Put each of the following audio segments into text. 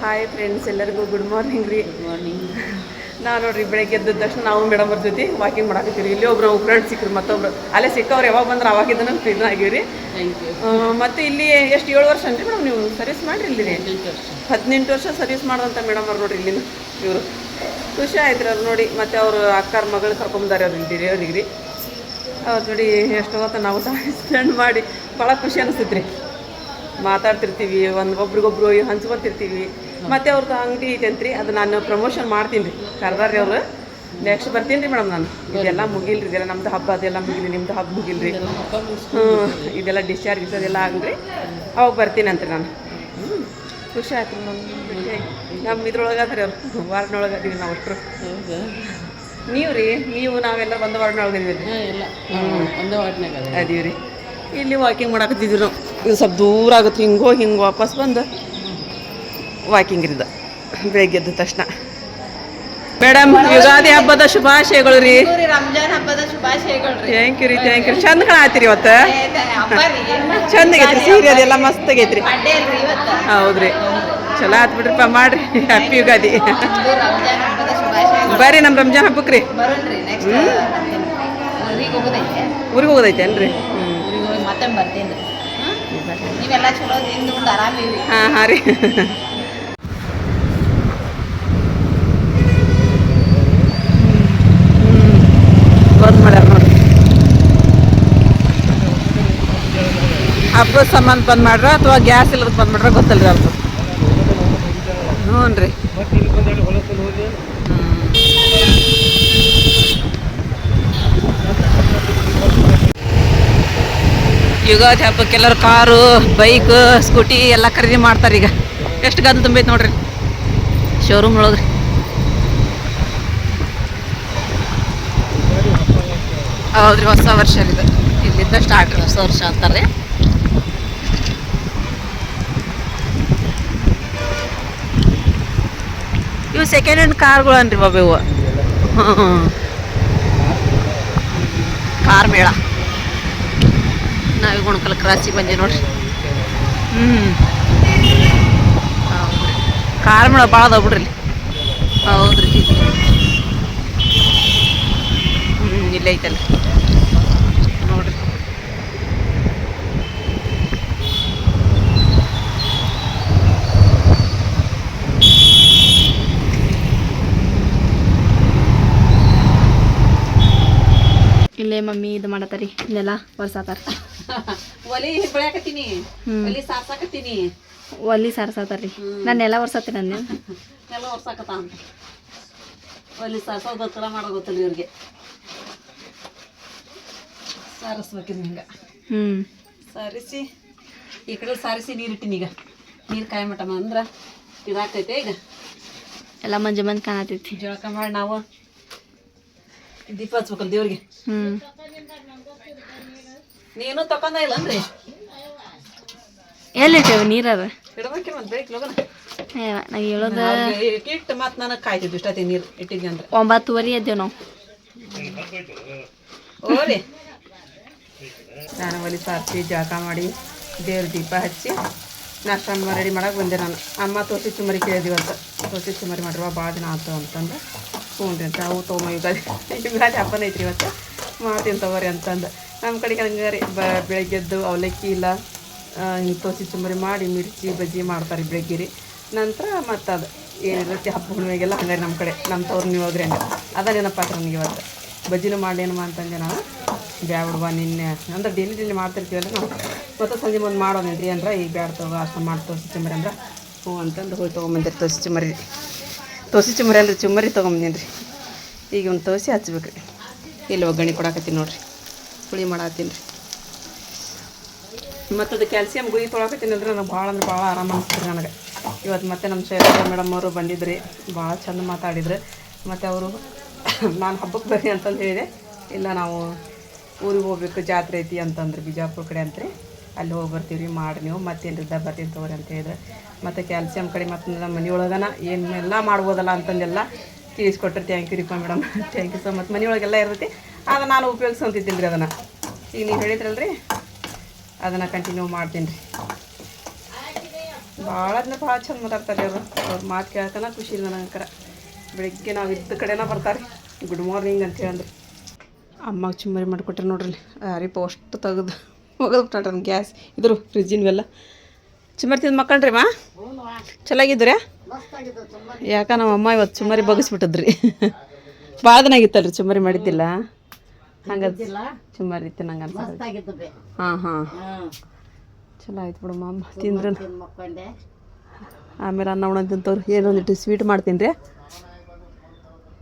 Hi friends, ಎಲ್ಲರಿಗೂ good morning ರೀ. Good morning. ನಾವು ನೋಡ್ರಿ ಬೆಳಗ್ಗೆ ಎದ್ದ ತಕ್ಷಣ ನಾವು ಮೇಡಮ್ ಅವ್ರ ಜೊತೆ ವಾಕಿಂಗ್ ಮಾಡಾಕತ್ತೀವಿ. ಇಲ್ಲಿ ಒಬ್ರು ಫ್ರೆಂಡ್ ಸಿಕ್ಕರು, ಮತ್ತೊಬ್ರು ಅಲ್ಲೇ ಸಿಕ್ಕವ್ರು ಯಾವಾಗ ಬಂದ್ರೆ ಅವಾಗಿದ್ದನ ಫ್ರೀನ ಆಗಿವ್ರಿ. Thank you. ಮತ್ತು ಇಲ್ಲಿ ಎಷ್ಟು 7 ವರ್ಷ ಅನ್ರಿ ಮೇಡಮ್ ನೀವು ಸರ್ವಿಸ್ ಮಾಡಿರಿ ಇಲ್ಲಿ? 18 ವರ್ಷ ಸರ್ವಿಸ್ ಮಾಡೋದಂತ ಮೇಡಮ್ ಅವ್ರು ನೋಡ್ರಿ ಇಲ್ಲಿನ ಇವರು. ಖುಷಿ ಆಯ್ತು ರೀ ಅವ್ರು ನೋಡಿ. ಮತ್ತು ಅವರು ಅಕ್ಕಾರ ಮಗಳು ಕರ್ಕೊಂಬಂದಾರೆ ಅವ್ರು ಇಲ್ಲಿ ಡೆಲಿವರಿಗೆ ರೀ. ಅವ್ರು ನೋಡಿ ಎಷ್ಟು ಹೊತ್ತು ನಾವು ಸ್ಪೆಂಡ್ ಮಾಡಿ ಭಾಳ ಖುಷಿ ಅನಿಸ್ತೈತೆ ರೀ. ಮಾತಾಡ್ತಿರ್ತೀವಿ, ಒಬ್ರಿಗೊಬ್ರು ಹಂಚ್ಕೊತಿರ್ತೀವಿ. ಮತ್ತು ಅವ್ರದ್ದು ಅಂಗಡಿ ಐತೆ ಅಂತ್ರಿ, ಅದು ನಾನು ಪ್ರಮೋಷನ್ ಮಾಡ್ತೀನಿ ರೀ. ಕರ್ದಾರ್ರಿ ಅವರು. ನೆಕ್ಸ್ಟ್ ಬರ್ತೀನಿ ರೀ ಮೇಡಮ್. ನಾನು ಇದೆಲ್ಲ ಮುಗಿಲ್ರಿ, ಇದೆಲ್ಲ ನಮ್ದು ಹಬ್ಬ ಅದೆಲ್ಲ ಮುಗಿಲಿ, ನಿಮ್ದು ಹಬ್ಬ ಮುಗಿಲ್ರಿ. ಇದೆಲ್ಲ ಡಿಸ್ಚಾರ್ಜ್ ಇದೆಲ್ಲ ಆಗಲ್ರಿ, ಅವಾಗ ಬರ್ತೀನಿ ಅಂತ್ರಿ ನಾನು. ಖುಷಿ ಆಯ್ತು ನಮ್ಮ ಇದ್ರೊಳಗೆ ಅದ್ರಿ ಅವ್ರು ವಾರ್ಡ್ನೊಳಗೆ ಅದೀವಿ ನಾವು ಅಷ್ಟರು. ನೀವು ರೀ, ನೀವು ನಾವೆಲ್ಲ ಒಂದು ವಾರ್ಡ್ನೊಳಗೆ ಇದೀವಿ ಇಲ್ಲ ಒಂದೇ ವಾರ್ಡ್ನಾಗ ಅದೀವಿ ರೀ. ಇಲ್ಲಿ ವಾಕಿಂಗ್ ಮಾಡಕತ್ತಿದ್ವಿ ನಾವು. ಇದು ಸ್ವಲ್ಪ ದೂರ ಆಗುತ್ತೆ, ಹಿಂಗೆ ಹೋಗಿ ಹಿಂಗೆ ವಾಪಸ್ ಬಂದು ವಾಕಿಂಗ್ ಇರಿದ ಬೆಳಗ್ಗೆ ಎದ್ದ ತಕ್ಷಣ. ಮೇಡಮ್, ಯುಗಾದಿ ಹಬ್ಬದ ಶುಭಾಶಯಗಳು ರೀ. ರಂಜಾನ್ ಹಬ್ಬದ ಶುಭಾಶಯಗಳು. ಥ್ಯಾಂಕ್ ಯು ರೀ, ಥ್ಯಾಂಕ್ ಯು. ಚಂದ ಕಾಣತ್ತೀರಿ ಇವತ್ತು. ಚಂದಾಗೈತ್ರಿ ಸೀರೆ, ಅದೆಲ್ಲ ಮಸ್ತ್ ಆಗೈತ್ರಿ. ಹೌದ್ರಿ, ಚಲೋ ಆತ್ ಬಿಡ್ರಿಪ್ಪ. ಮಾಡ್ರಿ, ಹ್ಯಾಪಿ ಯುಗಾದಿ. ಬರ್ರಿ ನಮ್ಮ ರಂಜಾನ್ ಹಬ್ಬಕ್ಕೆ ರೀ. ಊರಿಗೆ ಹೋಗೋದೈತೇನ್ರಿ? ಮತ್ತೆ ಬರ್ತೀನಿ. ನೀವೆಲ್ಲ ಚಲೋ ತಿಂದು ಆರಾಮಿರಿ. ಹಾಂ ಹಾಂ ರೀ. ಬಂದ್ ಮಾಡ್ಯಾರ ನೋಡಿ. ಹಬ್ಬದ ಸಂಬಂಧ ಬಂದ್ ಮಾಡ್ರ ಅಥವಾ ಗ್ಯಾಸ್ ಇಲ್ಲದ ಬಂದ್ ಮಾಡ್ರ ಗೊತ್ತಲ್ರಿ ಅವ್ರದ್ದು. ಹ್ಞೂ ರೀ. ಯುಗಾದಿ ಹಬ್ಬಕ್ಕೆ ಎಲ್ಲರೂ ಕಾರು, ಬೈಕ್, ಸ್ಕೂಟಿ ಎಲ್ಲ ಖರೀದಿ ಮಾಡ್ತಾರೆ ಈಗ. ಎಷ್ಟು ಗಂಟು ತುಂಬೈತೆ ನೋಡ್ರಿ ಶೋರೂಮ್ ಒಳಗ್ರಿ. ಹೌದ್ರಿ, ಹೊಸ ವರ್ಷ ಇದು. ಇಲ್ಲಿಂದ ಸ್ಟಾರ್ಟ್ ಹೊಸ ವರ್ಷ ಅಂತಾರೆ. ಇವು ಸೆಕೆಂಡ್ ಹ್ಯಾಂಡ್ ಕಾರ್ಗಳು ಅನ್ರಿ ಬಾಬು ಇವು. ಕಾರ್ ಮೇಳ. ನಾವೀಗ ಗುಣಕಲ್ ಕ್ರಾಸಿಗೆ ಬಂದೆ ನೋಡ್ರಿ. ಹೌದ್ರಿ, ಕಾರ್ ಮೇಳ ಭಾಳ ಅದಾವ ಬಿಡ್ರಿ. ಹೌದ್ರಿ, ಇಲ್ಲೇ ಐತಲ್ಲ ನೋಡ್ರಿ. ಇಲ್ಲೇ ಮಮ್ಮಿ ಇದು ಮಾಡತ್ತಾರಿ, ಇಲ್ಲೆಲ್ಲ ವರ್ಸಾತಾರ. ಒಲಿ ಬೆಳ್ಯಾಕತ್ತೀನಿ, ಒಲಿ ಸಾರ್ಸಾಕತ್ತೀನಿ. ಒಲಿ ಸಾರ್ಸಾತಾರ್ರಿ. ನಾನು ಎಲ್ಲ ವರ್ಸಾತೀನಿ ಅಂದೆ. ಎಲ್ಲ ವರ್ಸಾಕತ್ತ ಅಂತ ಒಲಿ ಸಾರ್ಸೋದು ಒತ್ತಡ ಮಾಡೋದು ಗೊತ್ತಿಲ್ಲ ಇವ್ರಿಗೆ. ಸಾರಿಸ್ಬೇಕಿದ್ ಹಿಂಗೆ. ಸಾರಿಸಿ ಈ ಕಡೆ ಸಾರಿಸಿ ನೀರಿಟ್ಟಿನಿ. ಈಗ ನೀರು ಕಾಯಿ ಮಟಮ ಅಂದ್ರೆ ಇದಾಗ್ತೈತೆ. ಈಗ ಎಲ್ಲ ಮಂಜು ಮಂದಿ ಕಾಣತೈತಿ. ಜಳಕ ಮಾಡಿ ನಾವು ದೀಪ ಹಚ್ಬೇಕಲ್ಲ ದೇವ್ರಿಗೆ. ನೀನು ತಕೊಂಡ ಇಲ್ಲನ್ರಿ? ಎಲ್ಲಿಟ್ಟೇವ ನೀರಾರ? ಇಡ್ಬೇಕಿಲ್ಲ ಮತ್ತೆ ಬೆಳಿಗ್ಗೆ ಲೋಗನ. ನಾ ಹೇಳೋದ ಇಟ್ಟು ಮತ್ತೆ ನನಗೆ ಕಾಯ್ತಿದ್ದು ಇಷ್ಟೊತ್ತಿ ನೀರು ಇಟ್ಟಿದ್ವಿ ಅಂದ್ರೆ 9:30 ಎದ್ದೇವ್ ನಾವು. ಓರಿ ನಾನು ಒಲಿ ಸಾರಿಸಿ ಜಳಕ ಮಾಡಿ ದೇವ್ರ ದೀಪ ಹಚ್ಚಿ ನಾಷ್ಟ ರೆಡಿ ಮಾಡಕ್ಕೆ ಬಂದೆ ನಾನು. ಅಮ್ಮ ತೋಸಿ ಚುಮರಿ ಕೇಳಿದಿವಂತ, ತೋಸಿ ಚುಮರಿ ಮಾಡಿರುವ ಭಾಳ ದಿನ ಆಯ್ತು ಅಂತಂದು. ಹ್ಞೂ ರೀ ಅಂತ ಅವು ತೊಗೊಂಬ ಯುಗಾದಿ ಹಬ್ಬನ ಐತ್ರಿ ಇವತ್ತು, ಮಾಡ್ತೀನಿ ತಗೋರಿ ಅಂತಂದು. ನಮ್ಮ ಕಡೆಗೆ ಹಂಗೆ ರೀ, ಬೆಳಗ್ಗೆದ್ದು ಅವಲಕ್ಕಿ ಇಲ್ಲ ಹಿಂಗೆ ತೋಸಿ ಚುಮರಿ ಮಾಡಿ ಮಿರ್ಚಿ ಬಜ್ಜಿ ಮಾಡ್ತಾರೆ ಬೆಳಗ್ಗೆ ರೀ. ನಂತರ ಮತ್ತು ಅದು ಏನಿರುತ್ತೆ ಹಬ್ಬ ಹುಣ್ಣಿಮೆಗೆಲ್ಲ ಹಂಗಾರಿ ನಮ್ಮ ಕಡೆ. ನಮ್ಮ ತವ್ರು ನೀವು ಹೋಗ್ರಿ ಹಂಗೆ ಅದ ನೆನಪಾತ್ರ ನನಗೆ ಇವತ್ತು. ಬಜ್ಜಿನೂ ಮಾಡಲೇನಮ್ಮ ಅಂತಂದೆ ನಾನು. ಬ್ಯಾಡ್ವಾ ನಿನ್ನೆ ಅಂದ್ರೆ ಡೈಲಿ ಮಾಡ್ತಿರ್ತೀವಲ್ಲ ನಾವು. ಮತ್ತು ಸಂಜೆ ಮುಂದೆ ಮಾಡೋದೇನ್ರಿ ಅಂದ್ರೆ ಈಗ ಬ್ಯಾಡ ತಗೋ ಅಷ್ಟು ಮಾಡಿ ತೋಸಿ ಚುಮರಿ ಅಂದ್ರೆ ಹ್ಞೂ ಅಂತಂದು ಹೋಗಿ ತೊಗೊಂಬಂದಿರಿ. ತೋಸಿ ಚುಮರಿ ಅಲ್ರಿ, ಚುಮರಿ ತೊಗೊಂಬಂದೀನಿ ರೀ. ಈಗ ಒಂದು ತೋಸಿ ಹಚ್ಬೇಕು ರೀ. ಇಲ್ಲಿ ಒಗ್ಗರಣೆ ಕೊಡಾಕತ್ತೀನಿ ನೋಡಿರಿ, ಹುಳಿ ಮಾಡಾಕತ್ತೀನಿ ರೀ. ಮತ್ತು ಅದು ಕ್ಯಾಲ್ಸಿಯಂ ಗುಳಿ ತೊಳಕತ್ತೀನಿ ಅಂದ್ರೆ ನನಗೆ ಭಾಳ ಅಂದ್ರೆ ಭಾಳ ಆರಾಮ ಅನಿಸ್ತೀರಿ ನನಗೆ. ಇವತ್ತು ಮತ್ತೆ ನಮ್ಮ ಶೈಲಜಾ ಮೇಡಮ್ ಅವರು ಬಂದಿದ್ರಿ, ಭಾಳ ಚಂದ ಮಾತಾಡಿದ್ರು. ಮತ್ತು ಅವರು ನಾನು ಹಬ್ಬಕ್ಕೆ ಬರ್ರಿ ಅಂತಂದು ಹೇಳಿದೆ. ಇಲ್ಲ ನಾವು ಊರಿಗೆ ಹೋಗ್ಬೇಕು, ಜಾತ್ರೆ ಐತಿ ಅಂತಂದ್ರೆ ಬಿಜಾಪುರ ಕಡೆ ಅಂತ್ರಿ, ಅಲ್ಲಿ ಹೋಗಿ ಬರ್ತೀವಿ ರೀ, ಮಾಡಿ ನೀವು ಮತ್ತೇನು ಇದ್ದ ಬರ್ತೀನಿ ತಗೋರಿ ಅಂತ ಹೇಳಿದ್ರೆ. ಮತ್ತು ಕ್ಯಾಲ್ಸಿಯಂ ಕಡೆ ಮತ್ತು ನಮ್ಮ ಮನೆಯೊಳಗನ ಏನೆಲ್ಲ ಮಾಡ್ಬೋದಲ್ಲ ಅಂತಂದೆಲ್ಲ ತಿಳಿಸ್ಕೊಟ್ರಿ. ಥ್ಯಾಂಕ್ ಯು ರೀಪ್ಪ madam, thank you so much. ಮನೆಯೊಳಗೆಲ್ಲ ಇರ್ತೈತಿ, ಅದು ನಾನು ಉಪಯೋಗಿಸ್ಕೊಂತಿದ್ದೀನಿ ರೀ ಅದನ್ನು. ಈಗ ನೀವು ಹೇಳಿದ್ರಲ್ರಿ, ಅದನ್ನು ಕಂಟಿನ್ಯೂ ಮಾಡ್ತೀನಿ ರೀ. ಭಾಳ ಚಂದ ಮಾತಾಡ್ತಾರೆ ಅವರು. ಅವ್ರ ಮಾತು ಕೇಳ್ತಾನ ಖುಷಿ ಇಲ್ಲ ನನಗಂಕರ. ಬೆಳಿಗ್ಗೆ ನಾವು ಇದ್ದ ಕಡೆನ ಬರ್ತಾರೆ ಗುಡ್ ಮಾರ್ನಿಂಗ್ ಅಂತ ಹೇಳಂದ್ರೆ. ಅಮ್ಮಗೆ ಚುಮ್ಮರಿ ಮಾಡಿಕೊಟ್ರೆ ನೋಡ್ರಿ ಅರಿಪ ಅಷ್ಟು ತೆಗೆದು ಹೋಗೋದು ಗ್ಯಾಸ್ ಇದ್ರು ಫ್ರಿಜ್ಜಿನವೆಲ್ಲ ಚುಮ್ಮರಿ ತಿಂದು ಮಕ್ಕಳ್ರಿ ಮಾ ಚಲಾಗಿದ್ರಿ. ಯಾಕೆ ನಮ್ಮ ಅಮ್ಮ ಇವತ್ತು ಚುಮ್ಮರಿ ಬಗ್ಗಿಸ್ಬಿಟ್ಟಿದ್ರಿ. ಭಾಳ ದಿನ ಆಗಿತ್ತಲ್ರಿ ಚುಮ್ಮರಿ ಮಾಡಿದ್ದಿಲ್ಲ. ಹಂಗೆ ಚುಮ್ಮರಿ ಇತ್ತು ನಂಗೆ ಅನ್ಸ. ಹಾಂ ಚಲೋ ಆಯ್ತು ಬಿಡಮ್ಮ ಅಮ್ಮ ತಿಂದ್ರೆ. ಆಮೇಲೆ ಅನ್ನ ಉಣ ತಿಂತವ್ರು ಏನೊಂದಿಟ್ಟು ಸ್ವೀಟ್ ಮಾಡ್ತೀನಿ ರೀ.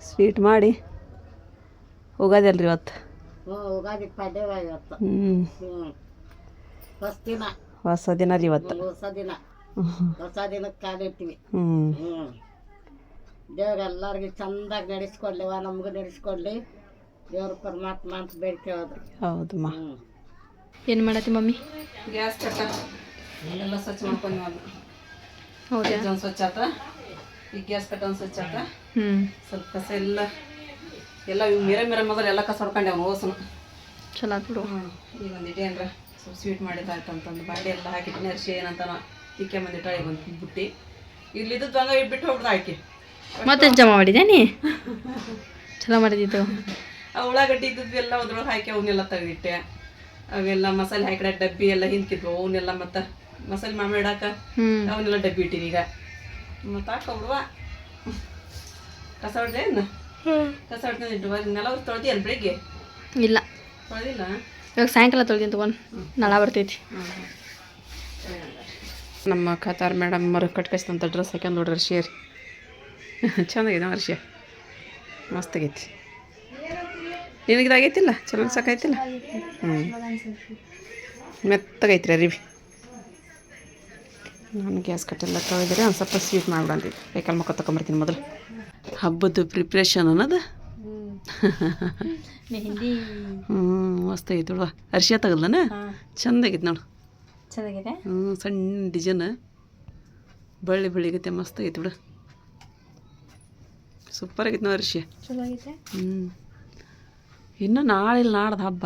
ಸ್ವೀಟ್ ಮಾಡಿ ಹೋಗೋದಿ ಅಲ್ರಿ ಇವತ್ತು. ಹೊಸ ದಿನ ರೀ ಇವತ್ತು. ದೇವ್ರ ಎಲ್ಲರಿಗೂ ಚಂದಾಗಿ ನಡೆಸ್ಕೊಡ್ಲಿವ, ನಮಗೂ ನಡೆಸ್ಕೊಡ್ಲಿ ದೇವ್ರ ಪರಮಾತ್ಮ ಅಂತ ಬೇಡಿಕೆ ಹೋದ್ರಿ. ಹೌದಮ್ಮ. ಏನು ಮಾಡತ್ತಿ ಮಮ್ಮಿ? ಗ್ಯಾಸ್ ಕಟ್ಟ ಎಲ್ಲ ಸ್ವಚ್ಛ ಮಾಡ್ಕೊಂಡು ಹೌದಾ? ಒಂದು ಸ್ವಚ್ಛ ಆತ. ಈಗ ಗ್ಯಾಸ್ ಕಟ್ಟ ಒಂದು ಸ್ವಚ್ಛ ಆತ. ಸ್ವಲ್ಪ ಕಸ ಎಲ್ಲ ಮಿರ ಮೊದಲು ಎಲ್ಲ ಕಸ ಹೊಡ್ಕೊಂಡೆ ಅವ್ನು ಓಸನ. ಚಲೋ ಆತು ಬಿಡು. ಈಗ ಒಂದಿಟ್ಟು ಏನಾರ ಸ್ವಲ್ಪ ಸ್ವೀಟ್ ಮಾಡಿದ್ದಾಯ್ತು ಅಂತಂದು ಬಾಂಡೆ ಎಲ್ಲ ಹಾಕಿಟ್ಟಿನಿ. ಅರ್ಶಿ ಏನಂತ ತಿಕ್ಕೆ ಬಂದಿಟ್ಟು ಈಗ ಒಂದು ಬುಟ್ಟಿ ಇಲ್ಲಿದ್ದು ಹಂಗ ಇಟ್ಬಿಟ್ಟು ಹೋಗ್ಬಿಡ್ದು ಹಾಕಿ. ಮತ್ತೆ ಜಮಾ ಮಾಡಿದೆ ನೀ? ಚಲೋ ಮಾಡಿದ್ದು. ಆ ಉಳ್ಳಾಗಡ್ಡಿ ಇದ್ದದ್ದು ಎಲ್ಲ ಅದ್ರೊಳಗೆ ಹಾಕಿ ಅವನ್ನೆಲ್ಲ ತೆಗೆದಿಟ್ಟೆ. ಅವೆಲ್ಲ ಮಸಾಲೆ ಹಾಕಿಡ ಡಬ್ಬಿ ಎಲ್ಲ ಹಿಂದ್ಕಿದ್ವು. ಅವನ್ನೆಲ್ಲ ಮತ್ತು ಮಸಾಲೆ ಮಾಮೂಲಿ ಇಡಾಕ ಅವನ್ನೆಲ್ಲ ಡಬ್ಬಿ ಇಟ್ಟಿನಿ. ಈಗ ಮತ್ತು ಹಾಕೊಬಿಡುವ ಕಸ ಹೊಡ್ದೆ ಏನು ಕಸ ಹೊಡ್ಕೊಂಡು ಇಟ್ಟು ನೆಲ ತೊಳ್ದಿ ಅಲ್ಲ ಬೆಳಿಗ್ಗೆ? ಇಲ್ಲ ತೊಳೆದಿಲ್ಲ. ಇವಾಗ ಸಾಯಂಕಾಲ ತೊಳ್ದಿನಿ ತಗೊಂಡು ನಾಳೆ ಬರ್ತೈತಿ. ನಮ್ಮ ಕತಾರ್ ಮೇಡಮ್ ಮರು ಕಟ್ಕಸ್ತಂತ ಡ್ರೆಸ್ ಹಾಕ್ಯಂದು ನೋಡ್ರಿ ಅರ್ಶಿ ರೀ. ಚೆನ್ನಾಗಿದೆ ಅರ್ಶಿ, ಮಸ್ತಾಗೈತಿ. ನಿನಗಿದಾಗೈತಿಲ್ಲ? ಚಲೋ ಸಾಕೈತಿಲ್ಲ? ಮೆತ್ತಗೈತ್ರಿ ಅರಿವಿ. ನಾನು ಗ್ಯಾಸ್ ಕಟ್ಟೆಲ್ಲ ತೊಳೆದ್ರೆ ಒಂದು ಸ್ವಲ್ಪ ಸ್ವೀಟ್ ಮಾಡ್ಬಿಡಂತೀವಿ. ಬೇಕಲ್ಲಿ ಮಕ್ಕ ತಗೊಂಬರ್ತೀನಿ ಮೊದಲು. ಹಬ್ಬದ ಪ್ರಿಪ್ರೇಷನ್ ಅನ್ನೋದು ಮೆಹಂದಿ ಮಸ್ತ್ ಆಗೈತಿ ಬಿಡುವ. ಅರ್ಶಿಯ ತಗದ್ಲನ ಚಂದಾಗೈತಿ ನೋಡು. ಚೆನ್ನಾಗಿದೆ. ಸಣ್ಣ ಡಿಸೈನ್ ಬೆಳಿಗತ್ತೆ ಮಸ್ತ್ ಆಗೈತಿ ಬಿಡು. ಸೂಪರ್ ಆಗೈತಿ ನೋಡಿ ಅರ್ಶಿಯ. ಚಲೋ ಆಗೈತೆ. ಇನ್ನು ನಾಳೆ ನಾಡ್ದು ಹಬ್ಬ.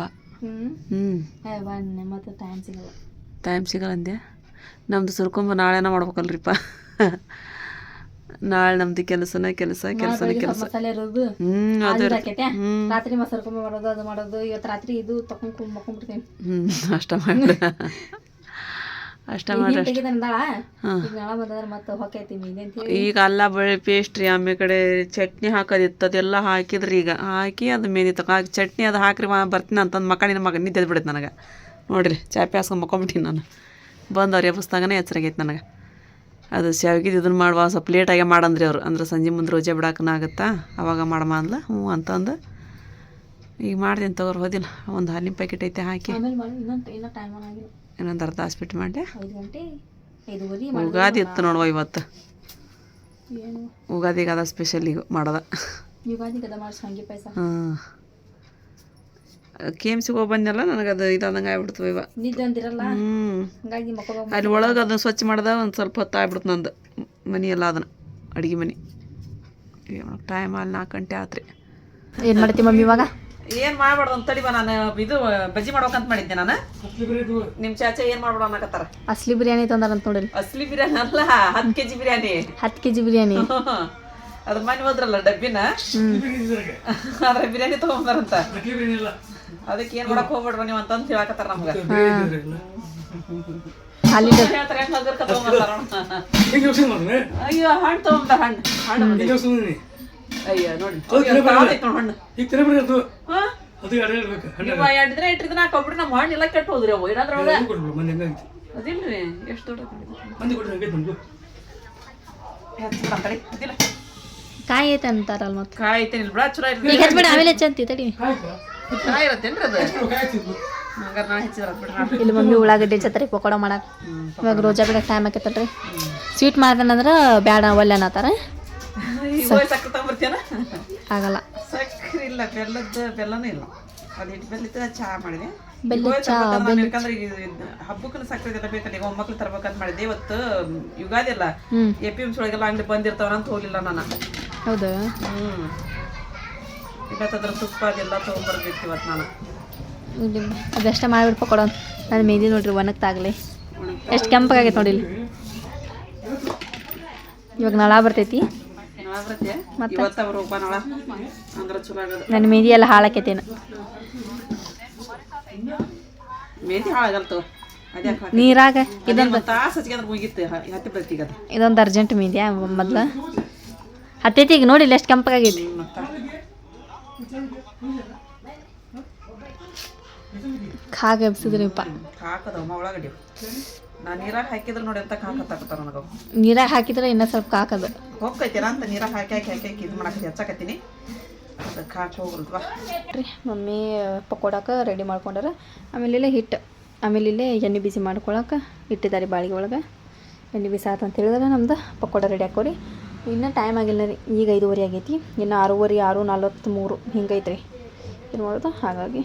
ಮತ್ತೆ ಟೈಮ್ ಸಿಗಲ್ಲ ಅಂದೆ. ನಮ್ದು ಸುರ್ಕೊಂಬ ನಾಳೆನ ಮಾಡ್ಬೇಕಲ್ರಿಪ್ಪ. ನಾಳೆ ನಮ್ದು ಕೆಲಸನೇ ಕೆಲಸ. ರಾತ್ರಿ ಮಸಾಲೆ ಮಾಡೋದು ಅದು ಮಾಡೋದು. ಇವತ್ತು ರಾತ್ರಿ ಇದು ತಗೊಂಡು ಮಕ್ಕೊಂಡ್ಬಿಡ್ತೀನಿ. ಅಷ್ಟ ಮಾಡಿ ಈಗ ಅಲ್ಲ ಬಳ್ಳಿ ಪೇಸ್ಟ್ ರೀ. ಆಮೇಲೆ ಕಡೆ ಚಟ್ನಿ ಹಾಕೋದಿತ್ತು, ಅದೆಲ್ಲ ಹಾಕಿದ್ರಿ. ಈಗ ಹಾಕಿ ಅದು ಮೇದಿ ತಗೋ ಹಾಕಿ ಚಟ್ನಿ ಅದು ಹಾಕ್ರಿ ಬರ್ತೀನಿ ಅಂತಂದು ಮಕ್ಕಳಿನ ಮಗ ನಿದ್ದೆ ಬಿಡೈತೆ ನನಗೆ. ನೋಡಿರಿ ಚಾಪೆ ಹಾಸ್ಕೊಂಡು ಮಕ್ಕೊಂಬಿಟ್ಟಿನಿ ನಾನು. ಬಂದವ್ರು ಎಬ್ಬಿಸ್ದಾಗನೇ ಎಚ್ಚರಾಗೈತೆ ನನಗೆ. ಅದು ಶಾವಿಗೆ ಇದನ್ನು ಮಾಡುವ ಸ್ವಲ್ಪ ಲೇಟಾಗೆ ಮಾಡಂದ್ರಿ ಅವರು. ಅಂದ್ರೆ ಸಂಜೆ ಮುಂದೆ ರೋಜೆ ಬಿಡಾಕನ ಆಗುತ್ತಾ ಅವಾಗ ಮಾಡಮ್ಮ ಅಂದ್ಲ. ಹ್ಞೂ ಅಂತಂದು ಈಗ ಮಾಡ್ತೀನಿ ತಗೋರು. ಹೋದಿಲ್ಲ ಒಂದು ಹಾಲಿನ ಪ್ಯಾಕೆಟ್ ಐತೆ ಹಾಕಿ ಇನ್ನೊಂದು ಅರ್ಧ ತಾಸು ಬಿಟ್ಟು ಮಾಡಿದೆ. ಉಗಾದಿ ಇತ್ತು ನೋಡುವ ಇವತ್ತು. ಉಗಾದಿಗೆ ಅದ ಸ್ಪೆಷಲ್ ಈಗ ಮಾಡೋದ. ಹಾಂ KMC ಹೋಗಿ ಬಂದೆಲ್ಲ ನನಗದು ಇದಂಗೆ ಆಗ್ಬಿಡ್ತು ಇವ. ಅಲ್ಲಿ ಒಳಗೆ ಅದನ್ನು ಸ್ವಚ್ಛ ಮಾಡ್ದೆ ಒಂದು ಸ್ವಲ್ಪ ಹೊತ್ತು ಆಗ್ಬಿಡ್ತು ನಂದು ಮನೆ ಎಲ್ಲ. ಅದನ್ನು ಅಡುಗೆ ಮನೆ ಟೈಮ್ ಅಲ್ಲಿ 4 ಗಂಟೆ ಆತ್ರಿ. ಏನು ಮಾಡ್ತೀವಿ ಮಮ್ಮಿ ಇವಾಗ? ಏನು ಮಾಡ್ಬಾರ್ದು ಅಂತ ತಡಿ. ನಾನು ಇದು ಬಜ್ಜಿ ಮಾಡ್ಬೇಕಂತ ಮಾಡಿದ್ದೆ ನಾನು. ನಿಮ್ಮ ಚಾಚಾ ಏನು ಮಾಡ್ಬೇಡ ಅನ್ನಕತ್ತಾರ. ಅಸ್ಲಿ ಬಿರಿಯಾನಿ ತಂದಾರಂತ ನೋಡಿರಿ. ಅಸ್ಲಿ ಬಿರಿಯಾನಿ ಅಲ್ಲ, 10 kg ಬಿರಿಯಾನಿ. 10 kg ಬಿರಿಯಾನಿ. ಅದು ಮನೆ ಹೋದ್ರಲ್ಲ ಡಬ್ಬಿನ, ಅದ್ರ ಬಿರಿಯಾನಿ ತೊಗೊಂಬಾರಂತ. ಅದಕ್ಕೆ ಏನು ಮಾಡಕ್ ಹೋಗ್ಬೇಡ್ರ ನೀವು ಅಂತಂದು ಹೇಳಕತ್ತಾರ ನಮ್ಗೆ. ಅಯ್ಯೋ ಹಣ್ಣು ತೊಗೊಂಬ ಹಣ್ಣು. ಅಯ್ಯೋ ನೋಡಿ ಹಣ್ಣು 2 ದಿನ ಇಟ್ಟಿದ್ರೆ ಹಾಕೊಬಿಟ್ರೆ ನಮ್ಮ ಹಣ್ಣು ಎಲ್ಲ ಕೆಟ್ಟು ಹೋದ್ರಿ. ಅವು ಏನಾದ್ರೊಳಗೆ ಅದಿಲ್ರಿ ಎಷ್ಟು ದೊಡ್ಡ ಕಾಯಿ ಐತೆ ಅಂತಾರಲ್ಲ. ಮತ್ತೆ ಕಾಯಿ ಐತೆ ಬಿಡ ಚಲೋ ಈಗ ಹಚ್ಬೇಡ, ಆಮೇಲೆ ಹೆಚ್ಚಂತಿ ತಡಿ. ಕಾಯಿ ಇರತ್ತೇನ್ರಿ ಅದು? ಹಂಗಾರೆ ನಾನು ಹೆಚ್ಚಿದ್ರ ಬಿಡ್ರಿ. ಇಲ್ಲಿ ಮಮ್ಮಿ ಉಳ್ಳಾಗಡ್ಡಿ ಹಚ್ಚತ್ರಿ ಪಕೋಡ ಮಾಡಕ್ಕೆ. ಇವಾಗ ರೋಜಾ ಬಿಡಕ್ಕೆ ಟೈಮ್ ಆಕೈತಲ್ರಿ. ಸ್ವೀಟ್ ಮಾಡ್ದೇನಂದ್ರೆ ಬ್ಯಾಡ ಒಲ್ಲೆ ಅನ್ನತ್ತಾರ. ಸಕ್ಕರೆ ತಗೊಂಬರ್ತೀಯನ? ಆಗಲ್ಲ, ಸಕ್ಕರೆ ಇಲ್ಲ, ಬೆಲ್ಲನೂ ಇಲ್ಲ. ಅದು ಹಿಟ್ಟು ಬೆಲ್ಲ ಚಹಾ ಮಾಡಿದೆ. ಯಾಕಂದ್ರೆ ಹಬ್ಬಕ್ಕೂ ಸಕ್ಕರೆ ಎಲ್ಲ ಬೇಕಲ್ಲ. ಈಗ ಮಕ್ಳು ತರ್ಬೇಕಂತ ಮಾಡಿದ್ದೆ. ಇವತ್ತು ಯುಗಾದಿ ಅಲ್ಲ, APMC ಒಳಗೆಲ್ಲ ಅಂಗಡಿ ಬಂದಿರ್ತಾವ ಅಂತ ಹೋಗ್ಲಿಲ್ಲ ನಾನು. ಹೌದು. ಇವತ್ತದ್ರ ತುಪ್ಪ ಅದೆಲ್ಲ ತೊಗೊಂಬರ್ಬೇಕು ಇವತ್ತು ನಾನು. ಅದಷ್ಟೇ ಮಾಡಿಬಿಟ್ಟು ಪಕೋಡ. ನಾನು ಮೇದಿ ನೋಡ್ರಿ ಒಣಗ್ತಾಗಲಿ ಎಷ್ಟು ಕೆಂಪಾಗೈತೆ ನೋಡಿ. ಇಲ್ಲಿ ಇವಾಗ ನಳ ಬರ್ತೈತಿ ಬರುತ್ತೆ ಇವತ್ತು ಅವ್ರು ಒಬ್ಬ ನಾಳ ಅಂದ್ರೆ ಚಲೋ ಆಗೋದು. ನನ್ನ ಮೆಹಂದಿ ಎಲ್ಲ ಹಾಳಾಕೈತೇನು ಮೆಹಂದಿ ಹಾಳಾಗಲ್ತು ಅದೇ ನೀರಾಗ ಇದೊಂದು ತಾಸು ಹಚ್ಚಿಗೆ ಅಂದ್ರೆ ಮುಗಿತ್ತು ಹತ್ತಿ ಬರ್ತೀಗ ಅದು ಇದೊಂದು ಅರ್ಜೆಂಟ್ ಮೆಹಂದಿಯಾ ಮೊದ್ಲು ಹತ್ತೈತಿ ಈಗ ನೋಡಿ ಎಷ್ಟು ಕೆಂಪಾಗೈತಿ. ಕಾಗ ಎಬ್ಸಿದ್ರಿಪ್ಪ ಹಾಕದಮ್ಮ ಒಳಗಡೆ ನಾನು ನೀರಾಗ ಹಾಕಿದ್ರೆ ನೋಡಿ ಅಂತ ಹಾಕತ್ತಾಕತ್ತಾರ ನನಗೆ ನೀರಾಗ ಹಾಕಿದ್ರೆ ಇನ್ನೂ ಸ್ವಲ್ಪ ಕಾಕದು ಹೋಗ್ತೈತೇನ ಅಂತ ನೀರಾಗ ಹಾಕಿ ಹಾಕಿ ಹಾಕಿ ಹಾಕಿ ಇದು ಮಾಡಕ್ಕೆ ಹೆಚ್ಚಾಕತ್ತೀನಿ ಅದಕ್ಕೆ ಹಾಕಿ ಹೋಗ್ರಲ್ವಾ ರೀ. ಮಮ್ಮಿ ಪಕೋಡಕ್ಕೆ ರೆಡಿ ಮಾಡ್ಕೊಂಡಾರ. ಆಮೇಲೆ ಇಲ್ಲೇ ಹಿಟ್ಟು ಆಮೇಲೆ ಇಲ್ಲೇ ಎಣ್ಣೆ ಬಿಸಿ ಮಾಡ್ಕೊಳಕ್ಕೆ ಇಟ್ಟಿದ್ದಾರೆ ಬಾಳಿಗೆ ಒಳಗೆ. ಎಣ್ಣೆ ಬಿಸಿ ಆತು ಅಂತ ಹೇಳಿದ್ರೆ ನಮ್ದು ಪಕೋಡ ರೆಡಿ ಹಾಕೋರಿ. ಇನ್ನೂ ಟೈಮ್ ಆಗಿಲ್ಲ ರೀ, ಈಗ 5:30 ಆಗೈತಿ. ಇನ್ನು 6:30 6:43 ಹಿಂಗೈತೆ ರೀ ಇದು ಮಾಡೋದು. ಹಾಗಾಗಿ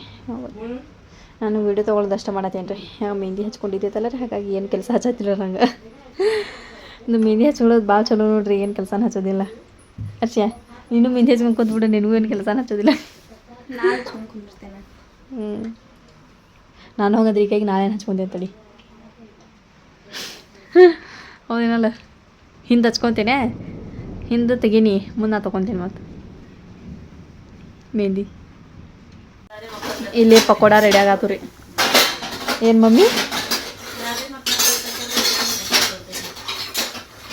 ನಾನು ವೀಡಿಯೋ ತೊಗೊಳೋದಷ್ಟು ಮಾಡತ್ತೇನೆ ರೀ. ಮೆಹಂದಿ ಹಚ್ಕೊಂಡಿದ್ದೈತಲ್ಲ ರೀ, ಹಾಗಾಗಿ ಏನು ಕೆಲಸ ಹಚ್ಚತ್ತಿಲ್ಲ ನಂಗೆ. ಇದು ಮೆಹಂದಿ ಹಚ್ಕೊಳ್ಳೋದು ಭಾಳ ಚಲೋ ನೋಡ್ರಿ, ಏನು ಕೆಲಸನ ಹಚ್ಚೋದಿಲ್ಲ. ಅರ್ಷಿಯಾ ನೀನು ಮೆಹಂದಿ ಹಚ್ಕೊಂಡು ಕೂತ್ಬಿಟ್ಟು ನಿನಗೂ ಏನು ಕೆಲಸನ ಹಚ್ಚೋದಿಲ್ಲ. ನಾನು ಹೋಗೋದ್ರಿ ಈಗಾಗಿ ನಾನೇನು ಹಚ್ಕೊಂಡೆ ತಡಿ. ಹೌದೇನಲ್ಲ, ಹಿಂದೆ ಹಚ್ಕೊತೇನೆ, ಹಿಂದೆ ತೆಗೀನಿ, ಮುಂದೆ ನಾ ತೊಗೊತೀನಿ ಮತ್ತು ಮೆಹಂದಿ. ಇಲ್ಲಿ ಪಕೋಡ ರೆಡಿ ಆಗತ್ತು ರೀ. ಏನು ಮಮ್ಮಿ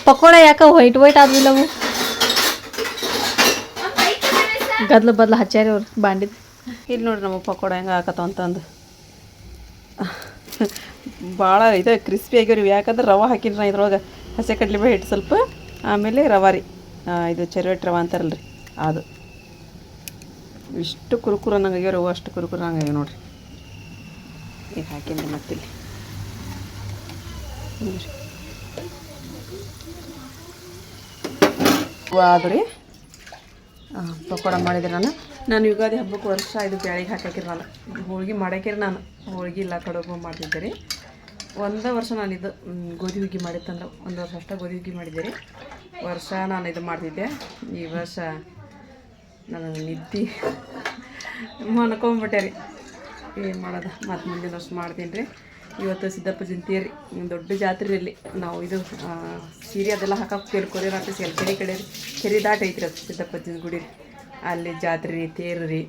ಪಕೋಡ ಯಾಕೆ ವೈಟ್ ಆದ್ವಿಲ್ಲ ಅವು ಗದ್ಲು ಬದ್ಲು ಹಚ್ಚಾರಿ ಅವ್ರು ಬಾಂಡಿದ್ದು. ಇಲ್ಲಿ ನೋಡ್ರಿ ನಮ್ಮ ಪಕೋಡ ಹೆಂಗೆ ಹಾಕತ್ತವ ಅಂತಂದು ಭಾಳ ಇದು ಕ್ರಿಸ್ಪಿ ಆಗ್ಯಾವ. ಯಾಕಂದ್ರೆ ರವೆ ಹಾಕಿನಿ ನಾ ಇದ್ರೊಳಗೆ, ಹಸಿ ಕಡ್ಲೆಬೇಳೆ ಹಿಟ್ಟು ಸ್ವಲ್ಪ, ಆಮೇಲೆ ರವೆ ರೀ, ಇದು ಚೆರ್ವೆಟ್ ರವೆ ಅಂತಾರಲ್ಲ ರೀ ಅದು. ಇಷ್ಟು ಕುರುಕುರು ನಂಗೆ ಆಗ್ಯಾವ ರವೆ, ಅಷ್ಟು ಕುರುಕುರು ನಂಗೆ ಆಗ್ಯಾವ ನೋಡ್ರಿ. ಈಗ ಹಾಕಿನಿ ಮತ್ತಿಲ್ಲಿ ಅದು ರೀ ಪಕೋಡ ಮಾಡಿದೆ. ನಾನು ಯುಗಾದಿ ಹಬ್ಬಕ್ಕೆ ವರ್ಷ ಇದು ಬ್ಯಾಳಿಗೆ ಹಾಕಿರಿ. ನಾನು ಹೋಳ್ಗೆ ಮಾಡಾಕಿರಿ, ನಾನು ಹೋಳ್ಗೆ ಇಲ್ಲ ಕಡುಬು ಮಾಡ್ತಿದ್ದೆ ರೀ. ಒಂದು ವರ್ಷ ನಾನು ಇದು ಗೋಧಿ ಹುಗ್ಗಿ ಮಾಡಿತ್ತಂದ್ರೆ 1 ವರ್ಷ ಅಷ್ಟೇ ಗೋಧಿ ಹುಗ್ಗಿ ಮಾಡಿದ್ದೆ ರೀ. ವರ್ಷ ನಾನು ಇದು ಮಾಡ್ತಿದ್ದೆ. ಈ ವರ್ಷ ನಾನು ನಿದ್ದೆ ಮನ್ಕೊಂಬಿಟ್ಟೆ ರೀ. ಏನು ಮಾಡೋದು, ಮತ್ತು ಮುಂದಿನ ವರ್ಷ ಮಾಡ್ತೀನಿ ರೀ. ಇವತ್ತು ಸಿದ್ದಪ್ಪ ಜಯಂತಿ ರೀ, ದೊಡ್ಡ ಜಾತ್ರೆ ಇಲ್ಲಿ. ನಾವು ಇದು ಸೀರೆ ಅದೆಲ್ಲ ಹಾಕಕ್ಕೆ ಕೇಳ್ಕೊರಿ ರಾತ್ರಿ ಕೆರೆ ಕಡೆ ರೀ, ಕೆರೆ ದಾಟ ಐತ್ರಿ ಅದು ಸಿದ್ದಪ್ಪ ಗುಡಿ ರೀ. ಅಲ್ಲಿ ಜಾತ್ರೆ ರೀ, ತೇರು ರೀ,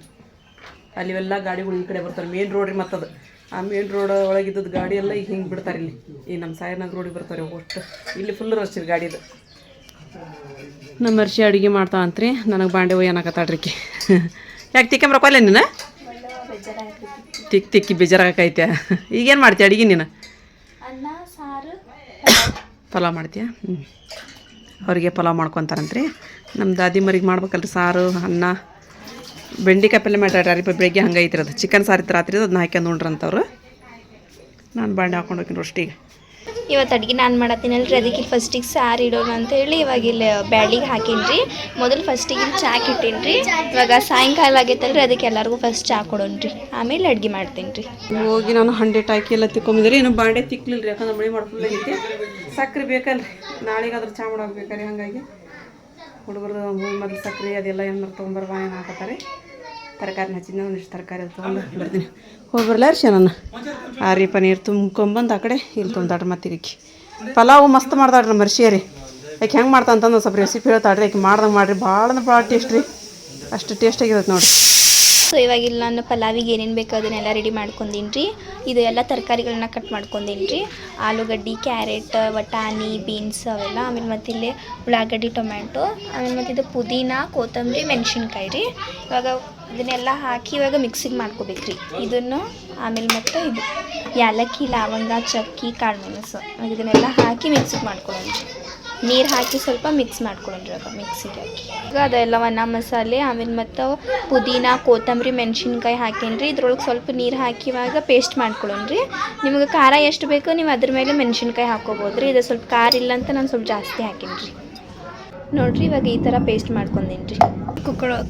ಅಲ್ಲಿವೆಲ್ಲ ಗಾಡಿಗಳು ಈ ಕಡೆ ಬರ್ತಾರೆ. ಮೇನ್ ರೋಡ್ ರೀ, ಮತ್ತದು ಆ ಮೇನ್ ರೋಡ್ ಒಳಗಿದ್ದದ್ದು ಗಾಡಿ ಎಲ್ಲ ಈಗ ಹಿಂಗೆ ಬಿಡ್ತಾರೆ ಇಲ್ಲಿ. ಈ ನಮ್ಮ ಸಾಯನಗರ ರೋಡಿಗೆ ಬರ್ತಾರೆ ಒಟ್ಟು. ಇಲ್ಲಿ ಫುಲ್ ರಶ್ ರೀ ಗಾಡಿದು. ನಮ್ಮ ವರ್ಷ ಅಡುಗೆ ಮಾಡ್ತಾ ಅಂತ್ರಿ, ನನಗೆ ಬಾಂಡೆ ಒಯ್ಯನಾಕತ್ತಾಡ್ರಿಕಿ. ಯಾಕೆ ತಿಕ್ಕಂಬ್ರಪ್ಪಲ್ಲ ನೀನು ತಿಕ್ಕಿ ಬೇಜಾರಾಗೈತೆ. ಈಗೇನು ಮಾಡ್ತೀಯ ಅಡುಗೆ ನೀನು? ಪಲಾವ್ ಮಾಡ್ತೀಯ? ಅವ್ರಿಗೆ ಪಲಾವ್ ಮಾಡ್ಕೊತಾರಂತ್ರಿ. ನಮ್ಮ ದಾದಿ ಮರಿಗೆ ಮಾಡ್ಬೇಕಲ್ರಿ ಸಾರು, ಅನ್ನ, ಬೆಂಡೆಕಾಯಿ ಪಲ್ಯ ಮಾಡ್ಯಾರ ಬೆಳಗ್ಗೆ. ಹಂಗೆ ಐತ್ರಿ ಅದು. ಚಿಕನ್ ಸಾರು ಇತ್ತು ರಾತ್ರಿ, ಅದನ್ನ ಹಾಕ್ಯಂದು ನೋಡ್ರಂತವ್ರು. ನಾನು ಬಾಂಡೆ ಹಾಕೊಂಡು ಹೋಗ್ತೀನಿ ರೊಷ್ಟಿಗೆ. ಇವತ್ತು ಅಡುಗೆ ನಾನು ಮಾಡತ್ತೀನಲ್ರಿ, ಅದಕ್ಕೆ ಫಸ್ಟಿಗೆ ಸಾರು ಇಡೋಣ ಅಂತೇಳಿ ಇವಾಗ ಇಲ್ಲಿ ಬ್ಯಾಳಿಗೆ ಹಾಕೀನಿ. ಮೊದಲು ಫಸ್ಟಿಗೆ ಚಾಕ್ ಇಟ್ಟೀನಿ ರೀ. ಇವಾಗ ಸಾಯಂಕಾಲ ಆಗೈತಲ್ರಿ, ಅದಕ್ಕೆ ಎಲ್ಲರಿಗೂ ಫಸ್ಟ್ ಚಾ ಕೊಡೋಣ್ರಿ, ಆಮೇಲೆ ಅಡುಗೆ ಮಾಡ್ತೀನಿ ರೀ. ಹೋಗಿ ನಾನು 100 ಹಾಕಿ ಎಲ್ಲ ತಿಕ್ಕೊಂಬಿದ್ರಿ. ಇನ್ನು ಬಾಂಡೆ ತಿಕ್ಲಿಲ್ಲ ರೀ, ಯಾಕಂದ್ರೆ ಮಳೆ ಮಾಡ್ಕೊಳ್ಳಾಗೈತಿ. ಸಕ್ಕರೆ ಬೇಕಲ್ರಿ, ನಾಳೆಗಾದ್ರೆ ಚಾ ಮಾಡೋಗ್ಬೇಕಾರೆ. ಹಾಗಾಗಿ ಹುಡುಗರು ಮೊದಲು ಸಕ್ಕರೆ ಅದೆಲ್ಲ ಏನಾರು ತೊಗೊಂಬರ್ಬಾ ಏನು ಹಾಕತ್ತಾರೆ. ತರಕಾರಿ ಹಚ್ಚಿದ್ನ ಒಂದಿಷ್ಟು ತರಕಾರಿ ಅದು ತೊಗೊಂಡು ಬರ್ತೀನಿ. ಹೋಗಿ ಬರಲ್ಲ ಅರ್ಷ ನಾನು ರೀ. ಪನೀರ್ ತುಂಬ್ಕೊಂಬಂದು ಆ ಕಡೆ ಇಲ್ಲಿ ತುಂಬ್ದಾಡ್ರಿ. ಮತ್ತೆ ಇದಕ್ಕೆ ಪಲಾವು ಮಸ್ತ್ ಮಾಡ್ದಾಡ್ರಿ ನಮ್ಮ ಮರ್ಷಿ ರೀ. ಯಾಕೆ ಹೆಂಗೆ ಮಾಡ್ತಾ ಅಂತಂದು ಸ್ವಲ್ಪ ರೆಸಿಪಿ ಹೇಳ್ತಾಡ್ರಿ. ಯಾಕೆ ಮಾಡ್ದಂಗೆ ಮಾಡಿರಿ, ಭಾಳ ಅಂದ್ರೆ ಭಾಳ ಟೇಸ್ಟ್ ರೀ. ಅಷ್ಟು ಟೇಸ್ಟಾಗಿರುತ್ತೆ ನೋಡಿ. ಸೊ ಇವಾಗ ಇಲ್ಲಿ ನಾನು ಪಲಾವಿಗೆ ಏನೇನು ಬೇಕು ಅದನ್ನೆಲ್ಲ ರೆಡಿ ಮಾಡ್ಕೊಂಡೀನಿ ರೀ. ಇದು ಎಲ್ಲ ತರಕಾರಿಗಳನ್ನ ಕಟ್ ಮಾಡ್ಕೊಂಡೀನಿ ರೀ. ಆಲೂಗಡ್ಡೆ, ಕ್ಯಾರೆಟ್, ವಟಾಣಿ, ಬೀನ್ಸ್ ಅವೆಲ್ಲ. ಆಮೇಲೆ ಮತ್ತು ಇಲ್ಲಿ ಉಳ್ಳಾಗಡ್ಡಿ, ಟೊಮ್ಯಾಟೊ, ಆಮೇಲೆ ಮತ್ತು ಇದು ಪುದೀನ, ಕೊತ್ತಂಬರಿ, ಮೆಣಸಿನ್ಕಾಯಿ ರೀ. ಇವಾಗ ಇದನ್ನೆಲ್ಲ ಹಾಕಿ ಇವಾಗ ಮಿಕ್ಸಿಗೆ ಮಾಡ್ಕೋಬೇಕು ರೀ ಇದನ್ನು. ಆಮೇಲೆ ಮತ್ತು ಇದು ಏಲಕ್ಕಿ, ಲವಂಗ, ಚಕ್ಕಿ, ಕಾಳುಮೆಣಸು, ಇದನ್ನೆಲ್ಲ ಹಾಕಿ ಮಿಕ್ಸಿಗೆ ಮಾಡ್ಕೊಳ್ಳೋಣ ರೀ. ನೀರು ಹಾಕಿ ಸ್ವಲ್ಪ ಮಿಕ್ಸ್ ಮಾಡ್ಕೊಳ್ಳೋಣ್ರಿ. ಇವಾಗ ಮಿಕ್ಸಿಗೆ ಹಾಕಿ ಈಗ ಅದೆಲ್ಲ ಒಣ ಮಸಾಲೆ, ಆಮೇಲೆ ಮತ್ತು ಪುದೀನ, ಕೊತ್ತಂಬರಿ, ಮೆಣಸಿನ್ಕಾಯಿ ಹಾಕೇನ್ರಿ. ಇದ್ರೊಳಗೆ ಸ್ವಲ್ಪ ನೀರು ಹಾಕಿ ಇವಾಗ ಪೇಸ್ಟ್ ಮಾಡ್ಕೊಳ್ಳೋಣ್ರಿ. ನಿಮಗೆ ಖಾರ ಎಷ್ಟು ಬೇಕೋ ನೀವು ಅದ್ರ ಮೇಲೆ ಮೆಣಸಿನ್ಕಾಯಿ ಹಾಕ್ಕೋಬೋದು ರೀ. ಇದು ಸ್ವಲ್ಪ ಖಾರ ಇಲ್ಲ ಅಂತ ನಾನು ಸ್ವಲ್ಪ ಜಾಸ್ತಿ ಹಾಕೀನಿ ನೋಡಿರಿ. ಇವಾಗ ಈ ಥರ ಪೇಸ್ಟ್ ಮಾಡ್ಕೊಂಡೀನಿ ರೀ.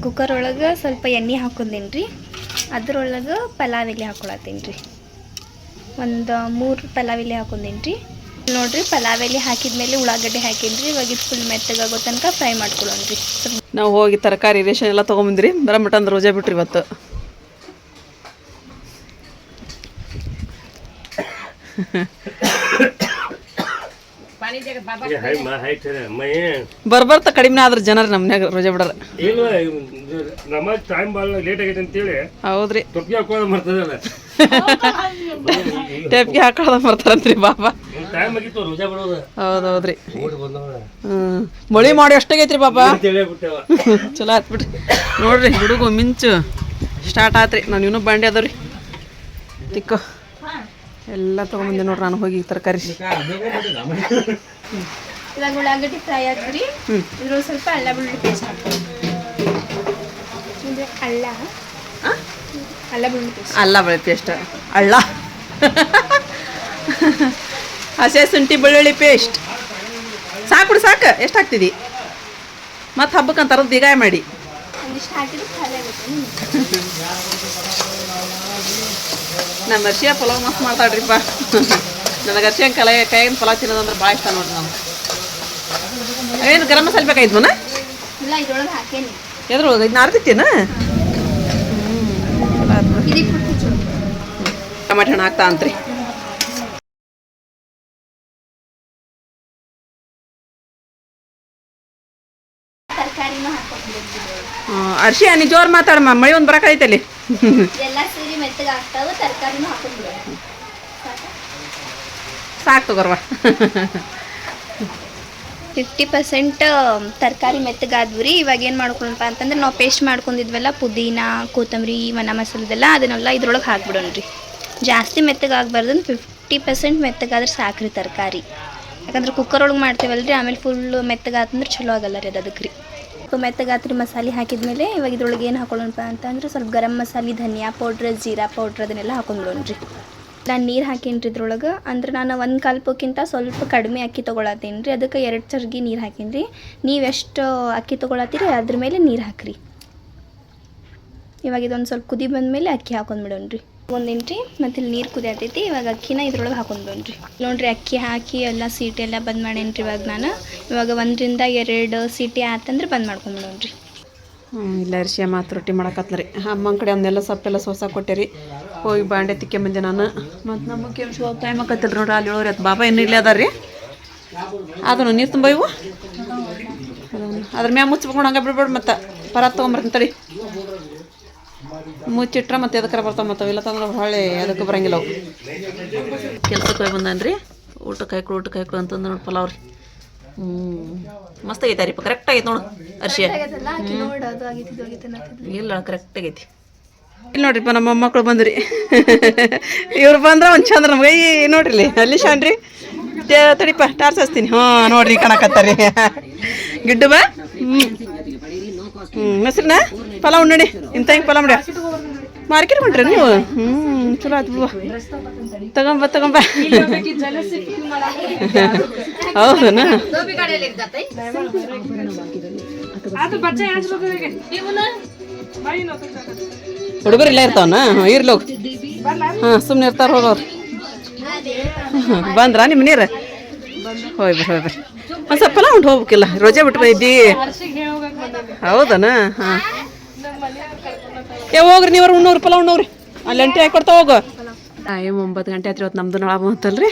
ಕುಕ್ಕರ್ ಒಳಗೆ ಸ್ವಲ್ಪ ಎಣ್ಣೆ ಹಾಕೊಂಡೀನಿ ರೀ. ಅದ್ರೊಳಗೆ ಪಲಾವ್ ಎಲೆ ಹಾಕೊಳತ್ತೀನಿ ರೀ. ಒಂದು 3 ಪಲಾವ್ ಎಲೆ ಹಾಕೊಂಡೀನಿ ರೀ. ನೋಡಿರಿ, ಪಲಾವ್ ಎಲೆ ಹಾಕಿದ್ಮೇಲೆ ಉಳ್ಳಾಗಡ್ಡೆ ಹಾಕೀನಿ ರೀ. ಇವಾಗ ಇದು ಫುಲ್ ಮೆತ್ತಗಾಗೋ ತನಕ ಫ್ರೈ ಮಾಡ್ಕೊಳ್ಳೋಣ್ರಿ. ನಾವು ಹೋಗಿ ತರಕಾರಿ ರೇಷನ್ ಎಲ್ಲ ತೊಗೊಂಬಂದ್ರಿ. ಬರಮಟ ಅಂದ್ರೆ ರೋಜಾ ಬಿಟ್ರಿ ಇವತ್ತು. ಬರ್ಬರ್ತ ಕಡಿಮೆ ಆದ್ರ ಜನರು ನಮ್ನ್ಯಾಗ ರೋಜಾ ಬಿಡಾರ. ನಮಗ್ ಟೈಮ್ ಭಾಳ ಲೇಟ್ ಆಗೈತೆ ಅಂತೇಳಿ ಹೌದ್ರಿ ತೊಪ್ಪಿಗೆ ಹಾಕೋದು ಬರ್ತದಲ್ಲ ಟೇಪ್ಗೆ ಹಾಕೋದ ಬರ್ತಾರಂತ್ರಿ ಬಾಬಾ. ಟೈಮ್ ಆಗಿತ್ತು ರೋಜಾ ಬಿಡೋದು. ಹೌದೌದ್ರಿ. ಮಳಿ ಮಾಡಿ ಎಷ್ಟಾಗೈತ್ರಿ ಬಾಬಾ. ಚಲೋ ಆತ್ಬಿಟ್ರಿ ನೋಡ್ರಿ. ಹುಡುಗು ಮಿಂಚು ಸ್ಟಾರ್ಟ್ ಆತ್ರಿ. ನಾನು ಇನ್ನೂ ಬಾಂಡೆ ಅದಾವ್ರಿ ತಿಕ್ಕೋ ಎಲ್ಲ ತೊಗೊಂಬಂದೆ ನೋಡ್ರಿ ನಾನು ಹೋಗಿ ತರಕಾರಿ. ಇವಾಗ ಉಳ್ಳಾಗಡ್ಡಿ ಫ್ರೈ ಆಗ್ರಿ. ಇದ್ರ ಸ್ವಲ್ಪ ಅಲ್ಲ ಬೆಳ್ಳುಳ್ಳಿ ಪೇಸ್ಟ್ ಹಾಕ್ತೀವಿ. ಅಲ್ಲ ಬೆಳ್ಳುಳ್ಳಿ ಪೇಸ್ಟ್. ಅಲ್ಲ ಬೆಳ್ಳುಳ್ಳಿ ಪೇಸ್ಟ್ ಅಳ್ಳ ಹಸೆ ಶುಂಠಿ ಬೆಳ್ಳುಳ್ಳಿ ಪೇಸ್ಟ್ ಸಾಕು ಬಿಡು ಸಾಕು. ಎಷ್ಟು ಹಾಕ್ತಿದಿ ಮತ್ತು ಹಬ್ಬಕ್ಕೆ ತರದ್ದು ದಿಗಾಯ ಮಾಡಿ ಒಂದಿಷ್ಟು ಹಾಕಿದ್ರೆ ಖಾಲಿ ಆಗುತ್ತೆ. ನಮ್ಮ ಅರ್ಶಿಯ ಪಲಾವ್ ಮಸ್ತ್ ಮಾಡ್ತಾಳ್ರಿಪ್ಪ. ನನಗೆ ಅರ್ಶಿಯ ಕೈಯಾಗಿನ ಪಲಾವ್ ತಿನ್ನೋದಂದ್ರೆ ಭಾಳ ಇಷ್ಟ ನೋಡ್ರಿ. ನಾನು ಏನು ಗರಂ ಮಸಾಲೆ ಬೇಕಾಯ್ತು ಮನ ಇಲ್ಲ ಇದ್ರೊಳಗೆ ಹಾಕೇನಿ. ಎದ್ರೊಳಗೆ ಇದನ್ನ ಅರ್ದಿತ್ತೇನ. ಟಮಾಟೆ ಹಣ್ಣು ಹಾಕ್ತಾ ಅಂತ್ರಿ. ತರಕಾರಿನೂ ಹಾಕೊಂಡು ಅರ್ಶಿ ನೀ ಜೋರು ಮಾತಾಡಮ್ಮ. ಮಳೆ ಒಂದು ಬರಕೈತಲ್ಲಿ. ಎಲ್ಲ ಸೇರಿ ಮೆತ್ತಗೆ ಆಗ್ತಾವ. ತರಕಾರಿನೂ ಹಾಕೊಂಡು ಸಾಕು ತಗೋರ್ವ. 50% ತರಕಾರಿ ಮೆತ್ತಗಾದ್ವು ರೀ. ಇವಾಗ ಏನು ಮಾಡ್ಕೊಂಡಪ್ಪ ಅಂತಂದ್ರೆ ನಾವು ಪೇಸ್ಟ್ ಮಾಡ್ಕೊಂಡಿದ್ವಲ್ಲ ಪುದೀನ ಕೊತ್ತಂಬರಿ ವನ ಮಸಾಲದೆಲ್ಲ ಅದನ್ನೆಲ್ಲ ಇದ್ರೊಳಗೆ ಹಾಕ್ಬಿಡೋಣ್ರಿ. ಜಾಸ್ತಿ ಮೆತ್ತಗಾಗಬಾರ್ದು. 50% ಮೆತ್ತಗಾದ್ರೆ ಸಾಕ್ರಿ ತರಕಾರಿ. ಯಾಕಂದ್ರೆ ಕುಕ್ಕರ್ ಒಳಗೆ ಮಾಡ್ತೇವಲ್ರಿ, ಆಮೇಲೆ ಫುಲ್ಲು ಮೆತ್ತಗಾತಂದ್ರೆ ಚಲೋ ಆಗಲ್ಲ ರೀ ಅದು. ಅದಕ್ಕೆ ರೀ ಮೆತ್ತಗಾತ್ರಿ ಮಸಾಲೆ ಹಾಕಿದ್ಮೇಲೆ ಇವಾಗ ಇದ್ರೊಳಗೆ ಏನು ಹಾಕೊಳ್ಳೋಣಪ್ಪ ಅಂತಂದ್ರೆ ಸ್ವಲ್ಪ ಗರಂ ಮಸಾಲೆ, ಧನಿಯಾ ಪೌಡ್ರ್, ಜೀರಾ ಪೌಡ್ರ್ ಅದನ್ನೆಲ್ಲ ಹಾಕೊಂಡ್ಬಿಡೋಣ್ರಿ. ನಾನು ನೀರು ಹಾಕೀನಿ ರೀ ಇದ್ರೊಳಗೆ. ಅಂದ್ರೆ ನಾನು 1 ಕಲ್ಪಕ್ಕಿಂತ ಸ್ವಲ್ಪ ಕಡಿಮೆ ಅಕ್ಕಿ ತೊಗೊಳತ್ತೀನಿ ರೀ. ಅದಕ್ಕೆ 2 ಚರ್ಗಿ ನೀರು ಹಾಕೀನಿ ರೀ. ನೀವು ಎಷ್ಟು ಅಕ್ಕಿ ತೊಗೊಳತ್ತೀರಿ ಅದ್ರ ಮೇಲೆ ನೀರು ಹಾಕಿರಿ. ಇವಾಗ ಇದೊಂದು ಸ್ವಲ್ಪ ಕುದಿ ಬಂದಮೇಲೆ ಅಕ್ಕಿ ಹಾಕೊಂಡ್ಬಿಡೋಣ್ರಿ. ಒಂದೇನ್ರಿ ಮತ್ತು ಇಲ್ಲಿ ನೀರು ಕುದಿಯತೈತಿ. ಇವಾಗ ಅಕ್ಕಿನ ಇದ್ರೊಳಗೆ ಹಾಕೊಂಡ್ಬಿಡೋಣ್ರಿ. ನೋಡಿರಿ ಅಕ್ಕಿ ಹಾಕಿ ಎಲ್ಲ ಸೀಟಿ ಎಲ್ಲ ಬಂದ್ ಮಾಡೇನ್ರಿ. ಇವಾಗ 1 ರಿಂದ 2 ಸೀಟಿ ಆತಂದ್ರೆ ಬಂದ್ ಮಾಡ್ಕೊಂಡ್ಬಿಡೋಣ್ರಿ. ಇಲ್ಲ ಅರ್ಶಿಯ ಮಾತು ರೊಟ್ಟಿ ಮಾಡಕತ್ಲ ರೀ. ಅಮ್ಮನ ಕಡೆ ಅವನ್ನೆಲ್ಲ ಸೊಪ್ಪೆಲ್ಲ ಸೋಸಾ ಕೊಟ್ಟೆ ಹೋಗಿ ಬಾಂಡೆ ತಿಕ್ಕೆ ಬಂದೆ ನಾನು. ಮತ್ತು ನಮಗೆ ಟೈಮ್ ಆಕತ್ತಿಲ್ಲ ನೋಡ್ರಿ. ಅಲ್ಲಿ ಹೇಳೋರಿ ಅದು ಬಾಬಾ ಇನ್ನೂ ಇಲ್ಲೇ ಅದಾರ ರೀ. ಅದನ್ನು ನೀರು ತುಂಬ ಇವು ಅದ್ರ ಮ್ಯಾಗ ಮುಚ್ಚಿಕೊಂಡು ಹಂಗೆ ಬಿಡ್ಬೇಡ. ಮತ್ತು ಪರಾತ್ ತೊಗೊಂಬರ್ತೀನಿ ತಡಿ. ಮುಚ್ಚಿಟ್ರೆ ಮತ್ತೆ ಎದಕ್ಕೆ ಬರ್ತಾವೆ. ಮತ್ತು ಇಲ್ಲ ತಂದ್ರೆ ಹೊಳ್ಳಿ ಅದಕ್ಕೆ ಬರಂಗಿಲ್ಲ ಅವು. ಕೆಲ್ಸಕ್ಕೆ ಹೋಗಿ ಬಂದಾನ್ರಿ. ಊಟಕ್ಕೆ ಹಾಕ್ಳು ಅಂತಂದು ನೋಡಿ ಪಲಾವ್ ರೀ. ಮಸ್ತ್ ಆಗೈತೆ ರೀ. ಕರೆಕ್ಟ್ ಆಗೈತೆ ನೋಡು ಅರ್ಶಿಯ. ಇಲ್ಲ ಕರೆಕ್ಟ್ ಆಗೈತಿ. ಇಲ್ಲಿ ನೋಡ್ರಿಪ್ಪ ನಮ್ಮ ಮೊಮ್ಮಕ್ಕಳು ಬಂದ್ರಿ. ಇವ್ರು ಬಂದ್ರೆ ಒಂದು ಚಂದ್ರ ನಮ್ಗೆ ನೋಡ್ರಿ ಅಲ್ಲಿ ಶಾನ್ರಿ. ತಡಿಪ್ಪ ಟಾರ್ಚ್ ಹಚ್ತೀನಿ. ನೋಡ್ರಿ ಕಾಣಕತ್ತಾರಿ ಗಿಡ್ಡು ಬಾ. ಹೆಸ್ರನ್ನ ಪಲಾವ್ ನೋಡಿ. ಇಂಥ ಹಿಂಗೆ ಪಲಾವ್ ಮಾಡಿ ಮಾರ್ಕೆಟ್ ಹೊಂಟ್ರಿ ನೀವು. ಚಲೋ ಆಯ್ತು ಬಿಡುವ. ತಗೊಂಬ ಹೌದನ. ಹುಡುಗರು ಇಲ್ಲ ಇರ್ತಾವನ. ಇರ್ಲಿ ಹೋಗಿ. ಸುಮ್ಮನೆ ಇರ್ತಾರ ಹೋಗೋರು. ಬಂದ್ರ ನಿಮ್ಮ ನೀರು ಹೋಯ್ ಬರ್ರಿ. ಒಂದು ಸ್ವಲ್ಪ ಪಲಾವ್ ಉಂಟು ಹೋಗ್ಬೇಕಿಲ್ಲ. ರೋಜಾ ಬಿಟ್ಟು ಬೈದಿ. ಹೌದನ. ಹಾಂ ಹೋಗ್ರಿ ನೀವ್ರು ಉಣ್ಣವ್ರಿ ಪಲಾವ್ ಉಣ್ಣವ್ರಿ. ಅಲ್ಲಿ ಅಂಟಿ ಹಾಕಿ ಕೊಡ್ತಾ ಹೋಗು. 9 ಗಂಟೆ ಆಯ್ತು ಇವತ್ತು. ನಮ್ದು ನಾಳೆ ಅಂತಲ್ರಿ.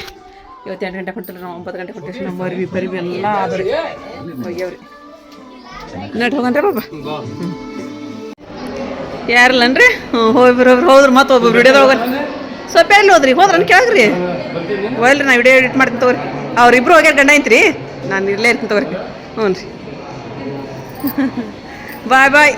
ಇವತ್ತು 8 ಗಂಟೆ ಕೊಟ್ಟಿಲ್ಲ. ನಾವು 9 ಗಂಟೆ ಕೊಟ್ಟಿವಿ. ನಮ್ಮ ಬರಿ ಎಲ್ಲ ಆದ್ರಿ ಹೋಗ್ಯವ್ರಿ. ನಟ್ ಹೋಗನ್ರಿ ಬಾಬಾ. ಯಾರಿಲ್ಲನ್ರಿ. ಹೋಗಿ ಬರೋಬ್ರು ಹೋದ್ರು. ಮತ್ತೆ ಒಬ್ಬೊಬ್ರು ಹಿಡಿಯೋದ್ರೊಳಗ ಸ್ವಲ್ಪ ಎಲ್ಲಿ ಹೋದ್ರಿ ಹೋದ್ರನ್ ಕೇಳ್ರಿ. ಹೋಯ್ಲ್ರಿ ನಾ ವಿಡಿಯೋ ಎಡಿಟ್ ಮಾಡ್ತೀನಿ ತಗೋರಿ. ಅವ್ರಿಬ್ರು ಹೋಗ್ಯಾರ ಗಂಡ ಐತ್ರಿ. ನಾನು ಇಲ್ಲೇ ಇರ್ತೀನಿ ತಗೋರಿ. ಹ್ಞೂ ರೀ. ಬಾಯ್ ಬಾಯ್.